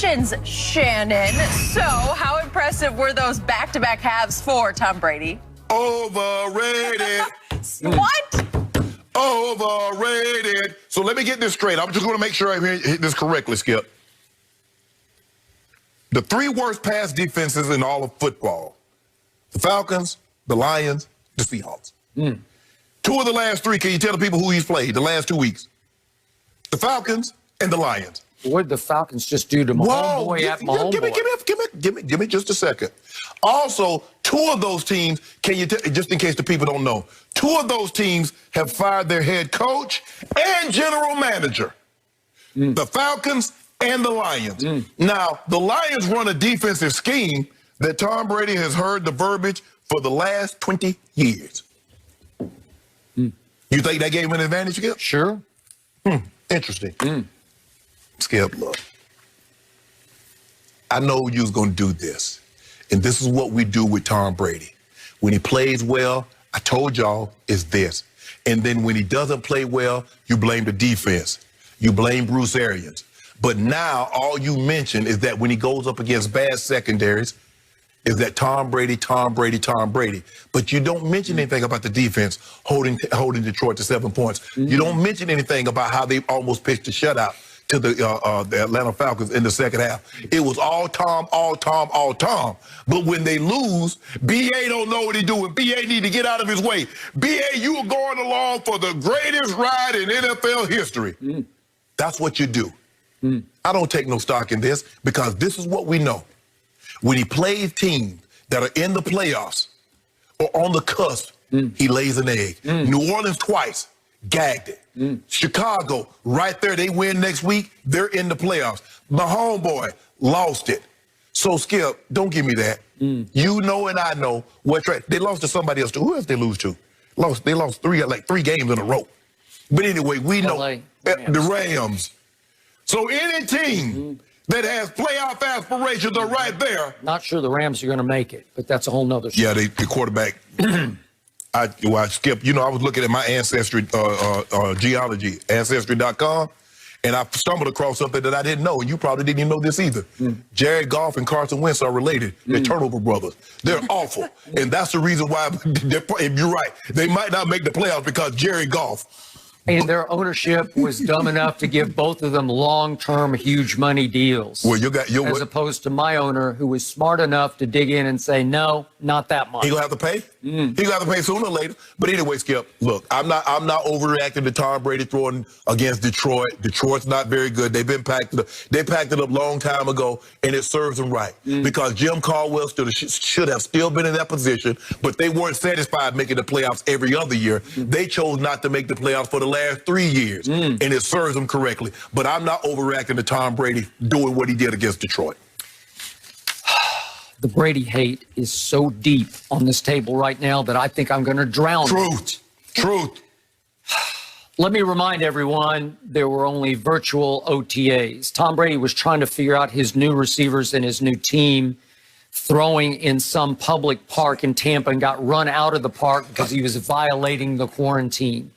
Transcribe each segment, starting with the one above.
Congratulations, Shannon. So, how impressive were those back-to-back halves for Tom Brady? Overrated. What? Overrated. So let me get this straight. I'm just going to make sure I hit this correctly, Skip. The three worst pass defenses in all of football: the Falcons, the Lions, the Seahawks. Two of the last three, can you tell the people who he's played the last 2 weeks? The Falcons and the Lions. What did the Falcons just do to my homeboy at my homeboy? Give me just a second. Also, two of those teams, can you just in case the people don't know, two of those teams have fired their head coach and general manager. The Falcons and the Lions. Now, the Lions run a defensive scheme that Tom Brady has heard the verbiage for the last 20 years. You think that gave him an advantage, Skip? Sure. Interesting. Skip, look. I know you was going to do this. And this is what we do with Tom Brady. When he plays well, I told y'all, it's this. And then when he doesn't play well, you blame the defense. You blame Bruce Arians. But now all you mention is that when he goes up against bad secondaries, is that Tom Brady. But you don't mention anything about the defense holding Detroit to 7 points. You don't mention anything about how they almost pitched a shutout to the Atlanta Falcons in the second half. It was all Tom. But when they lose, B.A. don't know what he's doing. B.A. need to get out of his way. B.A., you are going along for the greatest ride in NFL history. That's what you do. I don't take no stock in this because this is what we know. When he plays teams that are in the playoffs or on the cusp, he lays an egg. New Orleans twice, gagged it. Chicago, right there, they win next week, they're in the playoffs. My homeboy lost it. So, Skip, don't give me that. You know and I know what they lost to somebody else. Who else they lose to? They lost three games in a row. But anyway, we know the Rams. So any team that has playoff aspirations are right there. Not sure the Rams are going to make it, but that's a whole nother story. Yeah, the quarterback. I Skip, I was looking at my ancestry genealogy, Ancestry.com, and I stumbled across something that I didn't know, and you probably didn't even know this either. Jared Goff and Carson Wentz are related. They're turnover brothers. They're awful, and that's the reason why, if you're right, they might not make the playoffs because Jared Goff. And their ownership was dumb enough to give both of them long-term, huge money deals. Well, as opposed to my owner, who was smart enough to dig in and say, no, not that much. He gonna have to pay. He gonna have to pay sooner or later. But anyway, Skip, look, I'm not overreacting to Tom Brady throwing against Detroit. Detroit's not very good. They packed it up long time ago, and it serves them right because Jim Caldwell should have still been in that position, but they weren't satisfied making the playoffs every other year. They chose not to make the playoffs for the last 3 years, and it serves them correctly. But I'm not overreacting to Tom Brady doing what he did against Detroit. The Brady hate is so deep on this table right now that I think I'm going to drown it. Truth. Let me remind everyone, there were only virtual OTAs. Tom Brady was trying to figure out his new receivers and his new team, throwing in some public park in Tampa and got run out of the park because he was violating the quarantine.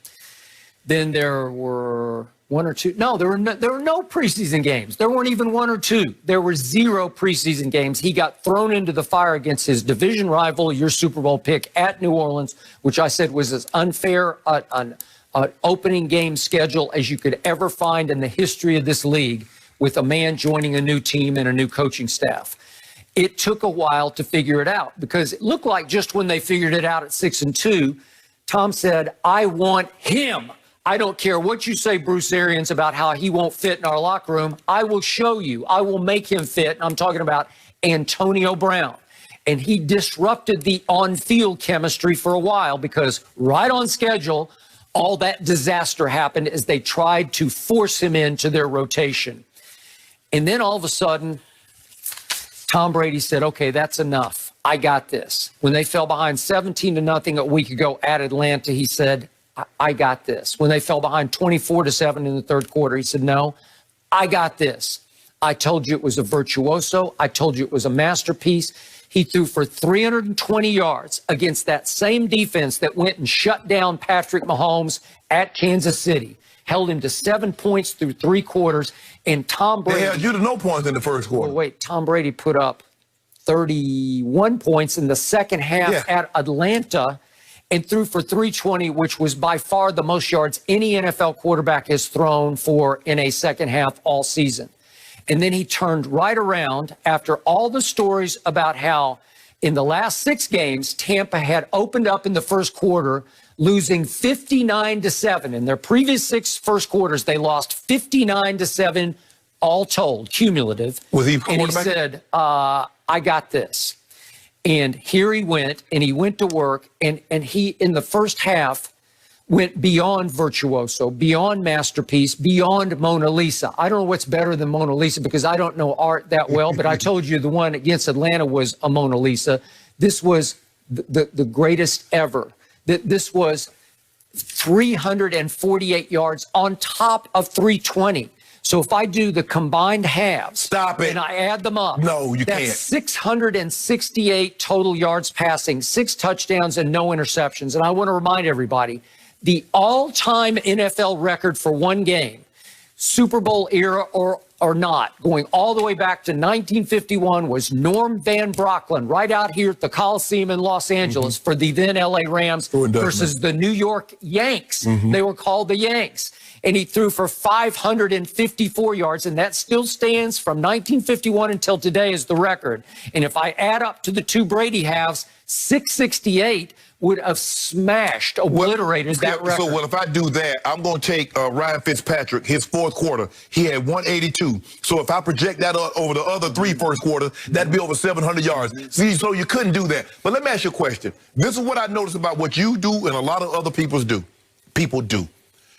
Then there were one or two. No, there were no preseason games. There weren't even one or two. There were 0 preseason games. He got thrown into the fire against his division rival, your Super Bowl pick at New Orleans, which I said was as unfair an opening game schedule as you could ever find in the history of this league, with a man joining a new team and a new coaching staff. It took a while to figure it out because it looked like just when they figured it out at 6-2, Tom said, I want him. I don't care what you say, Bruce Arians, about how he won't fit in our locker room. I will show you. I will make him fit. I'm talking about Antonio Brown. And he disrupted the on-field chemistry for a while because right on schedule, all that disaster happened as they tried to force him into their rotation. And then all of a sudden, Tom Brady said, okay, that's enough. I got this. When they fell behind 17-0 a week ago at Atlanta, he said, I got this. When they fell behind 24-7 in the third quarter, he said, no, I got this. I told you it was a virtuoso. I told you it was a masterpiece. He threw for 320 yards against that same defense that went and shut down Patrick Mahomes at Kansas City. held him to 7 points through 3 quarters. And Tom Brady. They held you to no points in the first quarter. Well, wait, Tom Brady put up 31 points in the second half at Atlanta and threw for 320, which was by far the most yards any NFL quarterback has thrown for in a second half all season. And then he turned right around after all the stories about how in the last 6 games, Tampa had opened up in the first quarter, losing 59-7. In their previous 6 first quarters, they lost 59-7, all told, cumulative. Was he and he said, I got this. And here he went, and he went to work, and he, in the first half, went beyond virtuoso, beyond masterpiece, beyond Mona Lisa. I don't know what's better than Mona Lisa because I don't know art that well, but I told you the one against Atlanta was a Mona Lisa. This was the greatest ever. This was 348 yards on top of 320. So if I do the combined halves, stop it, and I add them up, no, you that's can't. 668 total yards passing, 6 touchdowns, and no interceptions. And I want to remind everybody, the all-time NFL record for one game, Super Bowl era or not, going all the way back to 1951, was Norm Van Brocklin, right out here at the Coliseum in Los Angeles for the then LA Rams versus the New York Yanks. They were called the Yanks. And he threw for 554 yards, and that still stands from 1951 until today as the record. And if I add up to the 2 Brady halves, 668 would have smashed, obliterated that record. So, if I do that, I'm going to take Ryan Fitzpatrick, his fourth quarter. He had 182. So if I project that over the other 3 first quarters, that'd be over 700 yards. See, so you couldn't do that. But let me ask you a question. This is what I noticed about what you do and a lot of other people do.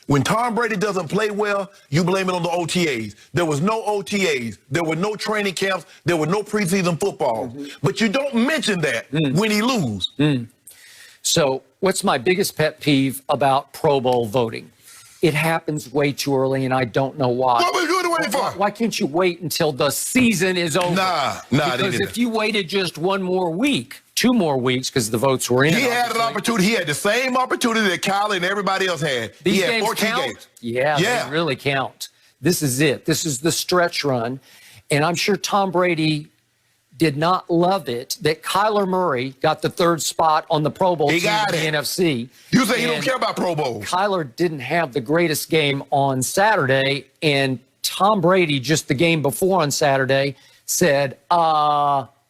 When Tom Brady doesn't play well, you blame it on the OTAs. There was no OTAs. There were no training camps. There were no preseason football. But you don't mention that when he loses. So what's my biggest pet peeve about Pro Bowl voting? It happens way too early, and I don't know why. What are we doing it for? Why can't you wait until the season is over? Nah, because if you waited just 1 more week, 2 more weeks, because the votes were in. He had an opportunity. He had the same opportunity that Kyle and everybody else had. These he had games 14 count? games. Yeah, they really count. This is it. This is the stretch run. And I'm sure Tom Brady did not love it that Kyler Murray got the 3rd spot on the Pro Bowl team in the NFC. You say you don't care about Pro Bowls. Kyler didn't have the greatest game on Saturday, and Tom Brady, just the game before on Saturday, said,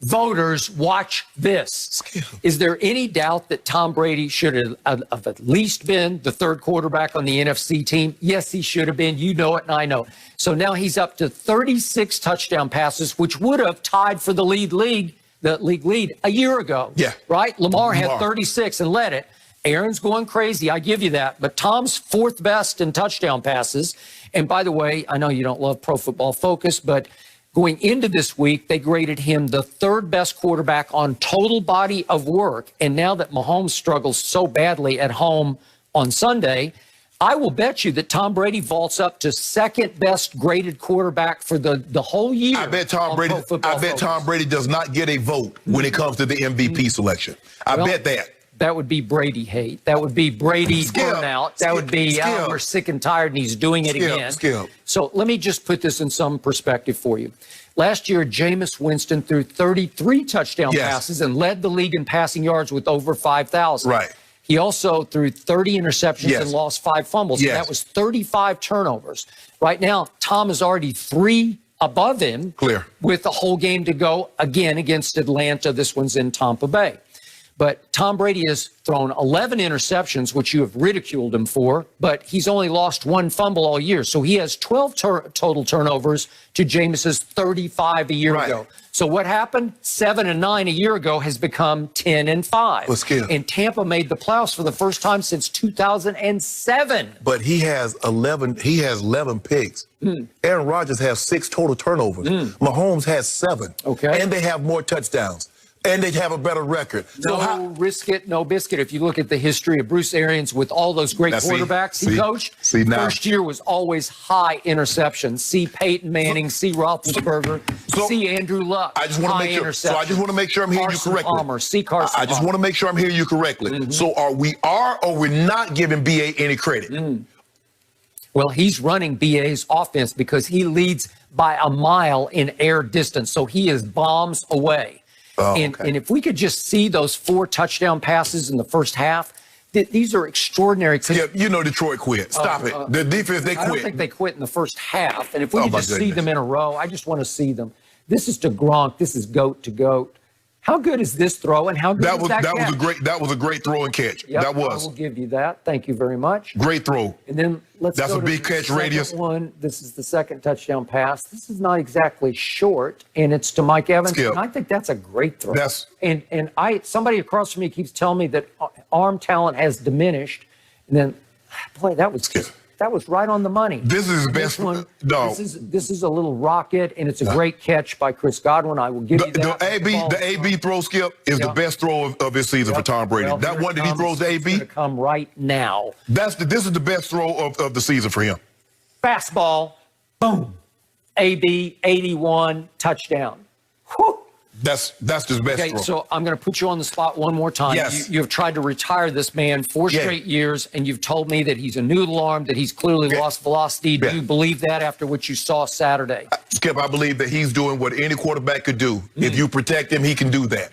voters, watch this. Is there any doubt that Tom Brady should have at least been the 3rd quarterback on the NFC team? Yes, he should have been. You know it, and I know it. So now he's up to 36 touchdown passes, which would have tied for the league lead a year ago. Yeah. Right? Lamar had 36 and led it. Aaron's going crazy. I give you that. But Tom's 4th best in touchdown passes. And by the way, I know you don't love Pro Football Focus, but going into this week, they graded him the 3rd best quarterback on total body of work. And now that Mahomes struggles so badly at home on Sunday, I will bet you that Tom Brady vaults up to 2nd best graded quarterback for the whole year. I bet Tom Brady does not get a vote when it comes to the MVP selection. I bet that. That would be Brady hate. That would be Brady burnout. That would be, we're sick and tired and he's doing it again. So let me just put this in some perspective for you. Last year, Jameis Winston threw 33 touchdown passes and led the league in passing yards with over 5,000. Right. He also threw 30 interceptions and lost 5 fumbles. So that was 35 turnovers. Right now, Tom is already 3 above him. Clear. With a whole game to go, again, against Atlanta. This one's in Tampa Bay. But Tom Brady has thrown 11 interceptions, which you have ridiculed him for, but he's only lost 1 fumble all year. So he has 12 total turnovers to Jameis's 35 a year ago. So what happened? 7 and 9 a year ago has become 10 and 5. And Tampa made the playoffs for the first time since 2007. But he has 11. He has 11 picks. Aaron Rodgers has 6 total turnovers. Mahomes has 7. And they have more touchdowns. And they have a better record. No risk it, no biscuit. If you look at the history of Bruce Arians with all those great quarterbacks he coached, first year was always high interceptions. See Peyton Manning, see Roethlisberger, see Andrew Luck. I just want to make sure. So I just want to make sure I'm hearing you correctly. Palmer, see Carson I just want to make sure I'm hearing you correctly. So are we not giving BA any credit? Well, he's running BA's offense because he leads by a mile in air distance. So he is bombs away. And if we could just see those 4 touchdown passes in the first half, these are extraordinary. Yeah, you know Detroit quit. Stop it. The defense, they quit. I don't think they quit in the first half. And if we could just see them in a row, I just want to see them. This is to Gronk. This is goat to goat. How good is this throw, and how good is that catch? That was a great throw and catch. Yep, that was. I will give you that. Thank you very much. Great throw. And then That's go a big catch radius. One. This is the second touchdown pass. This is not exactly short, and it's to Mike Evans. Skip. And I think that's a great throw. That's somebody across from me keeps telling me that arm talent has diminished, and then boy, that was right on the money. This is his best one. No. This is a little rocket, and it's a great catch by Chris Godwin. I will give you that. The AB throw, Skip, is the best throw of his season for Tom Brady. Well, that one that he throws to AB, come right now. This is the best throw of the season for him. Fastball, boom, AB 81 touchdown. Whew. That's his best throw. So I'm going to put you on the spot one more time. Yes. You have tried to retire this man 4 straight years, and you've told me that he's a noodle arm, that he's clearly lost velocity. Do you believe that after what you saw Saturday? Skip, I believe that he's doing what any quarterback could do. If you protect him, he can do that.